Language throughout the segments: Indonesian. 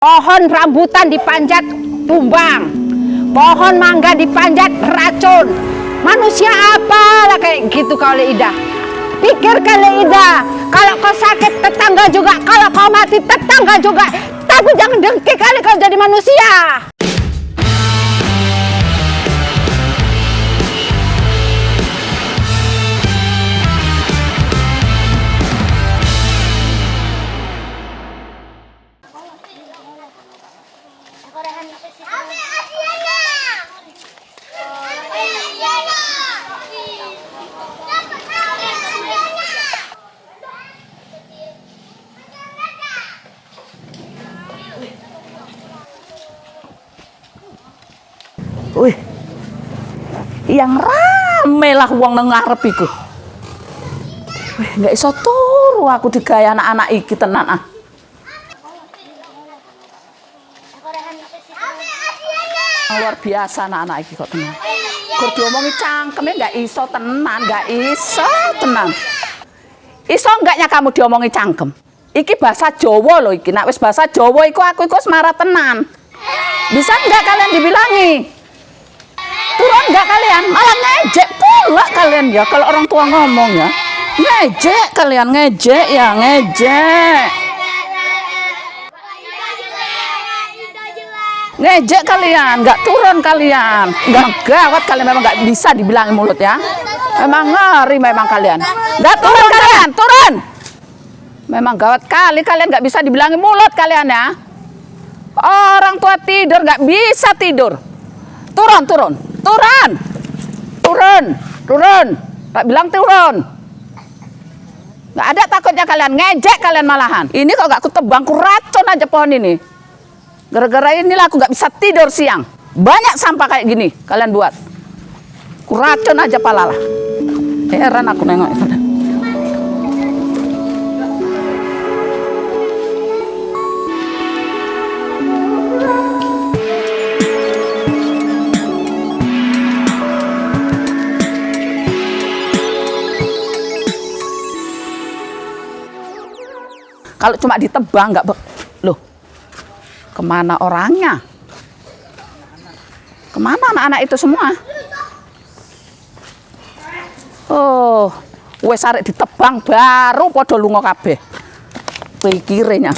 Pohon rambutan dipanjat tumbang, pohon mangga dipanjat racun. Manusia apalah kayak gitu kau Ida? Pikir kali Ida, kalau kau sakit tetangga juga, kalau kau mati tetangga juga. Tapi jangan dengki kali kau jadi manusia. Wih, yang rame lah uang nang ngarep iku. Wih, nggak iso turu aku digaya anak-anak iki tenan ah. Luar biasa anak-anak iki kok tenan. Kur diomongi cangkeme nggak iso tenan, nggak iso tenan. Iso enggaknya kamu diomongi cangkem? Iki bahasa Jawa loh iki. Nek wis bahasa Jawa iku aku iku semara tenan. Bisa enggak kalian dibilangi? Turun enggak kalian? Malah ngejek pula kalian ya kalau orang tua ngomong ya. Ngejek kalian, ngejek ya, ngejek. Ngejek kalian, enggak turun kalian. Enggak gawat kalian, memang enggak bisa dibilangi mulut ya. Memang ngeri memang kalian. Enggak turun kalian, turun. Memang gawat kali kalian enggak bisa dibilangi mulut kalian ya. Orang tua tidur enggak bisa tidur. Turun, turun. Turun, turun, turun. Tak bilang turun. Nggak ada takutnya kalian, ngejek kalian malahan. Ini kalau nggak kutebang, ku racun aja pohon ini. Gara-gara inilah aku nggak bisa tidur siang. Banyak sampah kayak gini kalian buat. Ku racun aja palalah. Heran aku nengok itu. Kalau cuma ditebang nggak loh, kemana orangnya? Kemana anak-anak itu semua? Oh, wes arek ditebang baru podo lunga kabeh. Pikirnya.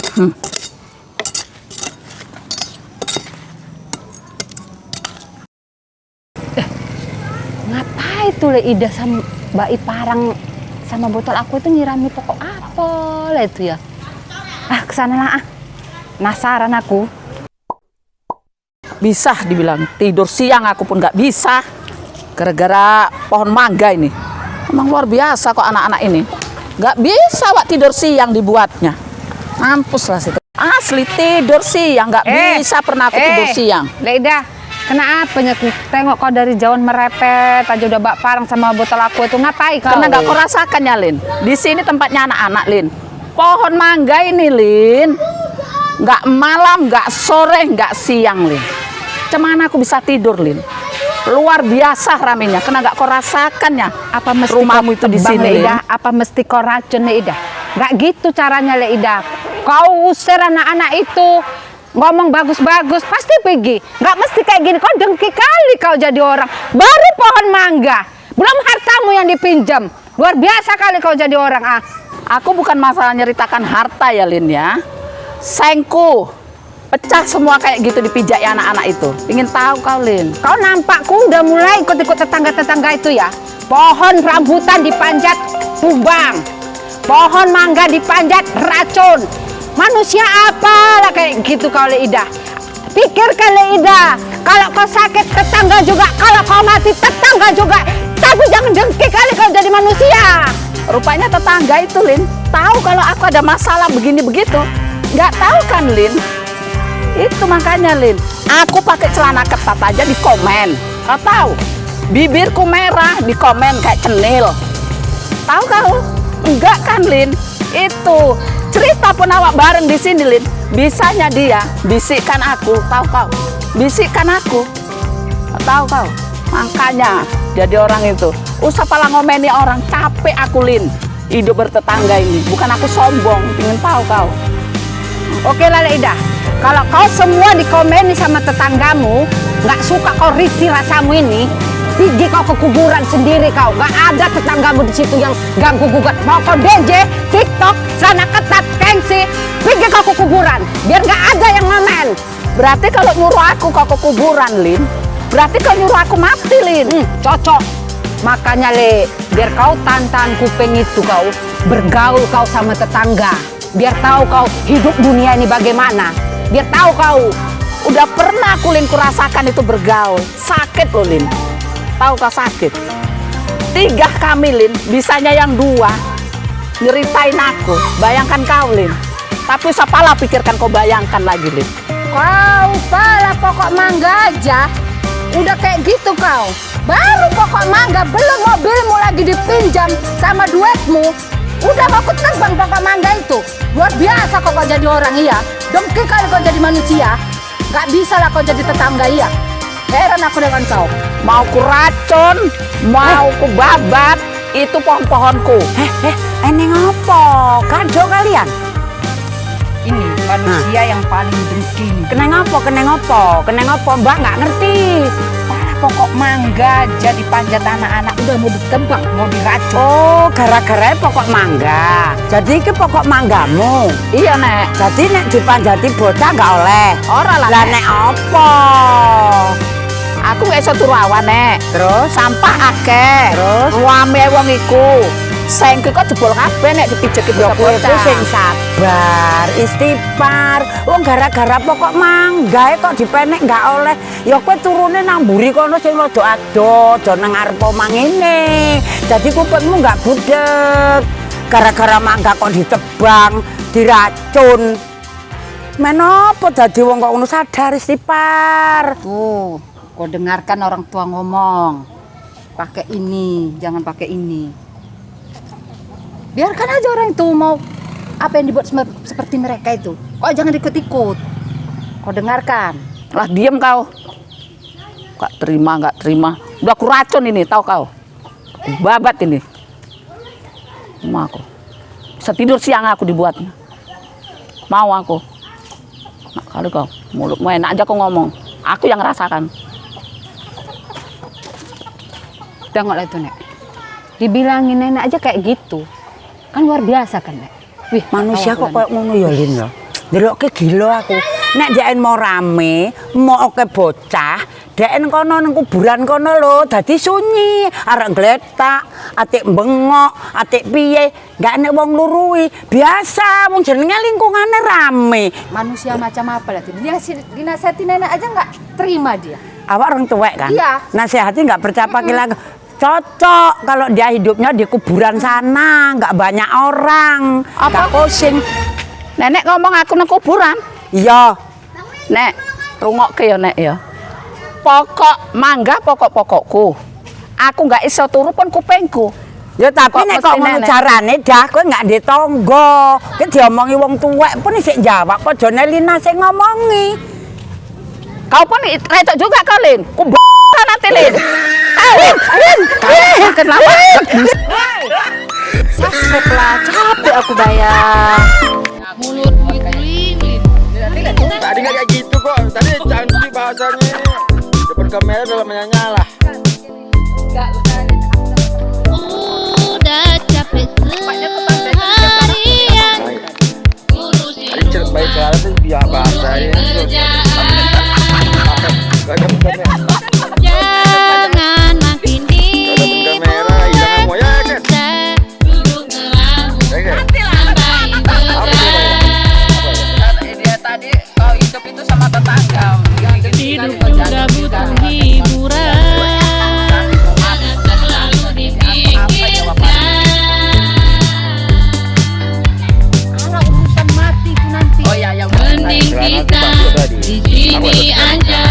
Ngapain tuh Le Ida sama Mbak Iparang sama botol aku itu nyirami pokok apa lah itu ya? Ah, kesana lah ah. Penasaran aku. Bisa dibilang tidur siang aku pun nggak bisa. Gara-gara pohon mangga ini. Emang luar biasa kok anak-anak ini. Nggak bisa wak tidur siang dibuatnya. Mampus lah situ. Asli tidur siang nggak bisa pernah aku tidur siang. Le Ida, kenapa nyeku? Tengok kau dari jauh merepet aja udah Mbak Parang sama botol aku itu ngapain kau? Karena nggak kau rasakan ya Lin. Di sini tempatnya anak-anak Lin. Pohon mangga ini Lin, nggak malam, nggak sore, nggak siang Lin. Cemana aku bisa tidur Lin? Luar biasa ramenya, karena nggak kau rasakan ya. Apa mesti rumahmu itu di sini Ida? Apa mesti kau racun Le Ida? Nggak gitu caranya Le Ida. Kau usir anak-anak itu, ngomong bagus-bagus, pasti pergi. Nggak mesti kayak gini, kau dengki kali kau jadi orang. Baru pohon mangga, belum hartamu yang dipinjam. Luar biasa kali kau jadi orang ah. Aku bukan masalah nyeritakan harta ya Lin ya. Sengku pecah semua kayak gitu dipijak ya anak-anak itu. Ingin tahu kau Lin? Kau nampakku udah mulai ikut-ikut tetangga-tetangga itu ya. Pohon rambutan dipanjat tumbang, pohon mangga dipanjat racun. Manusia apalah kayak gitu kau Le Ida? Pikir kali Ida, kalau kau sakit tetangga juga, kalau kau mati tetangga juga. Tapi jangan dengki kali kau jadi manusia. Rupanya tetangga itu Lin tahu kalau aku ada masalah begini begitu. Nggak tahu kan Lin? Itu makanya Lin, aku pakai celana ketat aja di komen. Kau tahu? Bibirku merah di komen kayak cenil. Tahu kau? Enggak kan Lin? Itu cerita pun awak bareng di sini Lin. Bisanya dia bisikkan aku, tahu kau? Bisikkan aku. Tahu kau? Makanya jadi orang itu usah pala ngomeni orang, capek aku Lin hidup bertetangga ini. Bukan aku sombong, ingin tahu kau. Oke lah Ida, Kalau kau semua dikomeni sama tetanggamu, nggak suka kau risih rasamu ini, pergi kau ke kuburan sendiri kau. Nggak ada tetanggamu di situ yang ganggu gugat. Mau kau DJ, TikTok, celana ketat, gengsi, pergi kau ke kuburan. Biar nggak ada yang ngamen. Berarti kalau nyuruh aku kau ke kuburan, Lin, berarti kau nyuruh aku mati, Lin. Cocok. Makanya Le, biar kau tantan kuping itu kau bergaul kau sama tetangga. Biar tahu kau hidup dunia ini bagaimana. Biar tahu kau. Udah pernah aku, Lin, kurasakan itu bergaul. Sakit loh, Lin. Tahu kau sakit? 3 kami, Lin, bisanya yang 2 nyeritain aku. Bayangkan kau, Lin. Tapi siapalah pikirkan kau bayangkan lagi, Lin. Kau pala pokok mangga aja. Udah kayak gitu kau. Baru pokok mangga, belum mobilmu lagi dipinjam sama duitmu. Udah mau ketebang pokok mangga itu. Luar biasa kok jadi orang iya. Dengki kali kau jadi manusia. Gak bisa lah kau jadi tetangga iya. Heran aku dengan kau. Mau ku racun, mau ku babat, itu pohon-pohonku. Ini ngopo? Kado kalian? Ini manusia yang paling dengki. Kena ngopo? Mbak nggak ngerti. Pokok mangga jadi panjat anak-anak udah mau ditebak, mau diracun. Oh, gara-gara pokok mangga. Jadi ke pokok manggamu. Iya, Nek. Jadi nek dipanjati bocah nggak oleh. Ora lah, Lah Nek. nek opo? Aku gak iso turu awan, Nek. Terus Sampah akeh. Terus? Ruame wong iku. Sengke kok jebol kabeh nek dipijeki ya kowe itu bocah-bocah. sing sabar, istighfar. Wong gara-gara pokok mangga kok dipenek nggak oleh. Ya kowe turune nang mburi kono sing rada ado, aja nang ngarep omah ngene. Jadi kupingmu nggak budek. Gara-gara mangga kok ditebang, diracun. Menopo dadi wong kok ngono sadar istighfar. Tuh, kau dengarkan orang tua ngomong. Pakai ini, jangan pakai ini. Biarkan aja orang itu mau apa yang dibuat seperti mereka itu. Kok jangan ikut-ikut. Kau dengarkan. Lah diem kau. Gak terima. Udah aku racun ini, tahu kau. Babat ini. Mau aku. Bisa tidur siang aku dibuatnya. Mau aku. Nah, kali kau mulutmu enak aja kau ngomong. Aku yang rasakan. Tengoklah itu, Nek. Dibilangin enak aja kayak gitu. Kan luar biasa kan, Nek. Wih, manusia kok kayak ngono ya, Lin ya. Ndelokke gila aku. Nek jaen mau rame, mau oke bocah, deken kono nang kuburan kono lho, dadi sunyi, arek gletak, atik bengok, atik piye, gak enek wong luruhi. Biasa wong jenenge lingkungane rame. manusia macam apa lah? Dinasihatin enak aja nggak terima dia. Awak orang tuwek kan? Iya. Nasihati nggak bercapa kilang. Cocok kalau dia hidupnya di kuburan sana, nggak banyak orang, nggak pusing. Nenek ngomong aku nang kuburan. Iya. Nek, rungokke ya, Nek ya. Pokok mangga pokok-pokokku. Aku nggak iso turu pun kupengku. Ya tapi Kok nek mesti kok ngono nenek? carane dah kowe nggak di tonggo. Ki diomongi wong tuwek pun isih jawab kok jane Lina sing ngomongi. Kau pun recok juga kau, Lin. Ku nanti, Lin. Lin. Kenapa? Subscribe lah, capek aku bayar. Tadi nggak kayak gitu kok. Tadi cantik bahasanya. Depan kamera dalam menyanyi. Udah capek seharian Tadi cerita baik cara tuh biar bahasanya. Gak ada kamera. jangan makin Gak ada kamera. Hilang semua ya kan? duduk ngelamun Ya kan? sampai Apa dia bayar? Dia tadi kau hidup itu sama tetangga. hidup juga butuh hiburan jangan selalu dipikirkan Kalau urusan mati itu nanti. Oh ya, yang mending kita di sini aja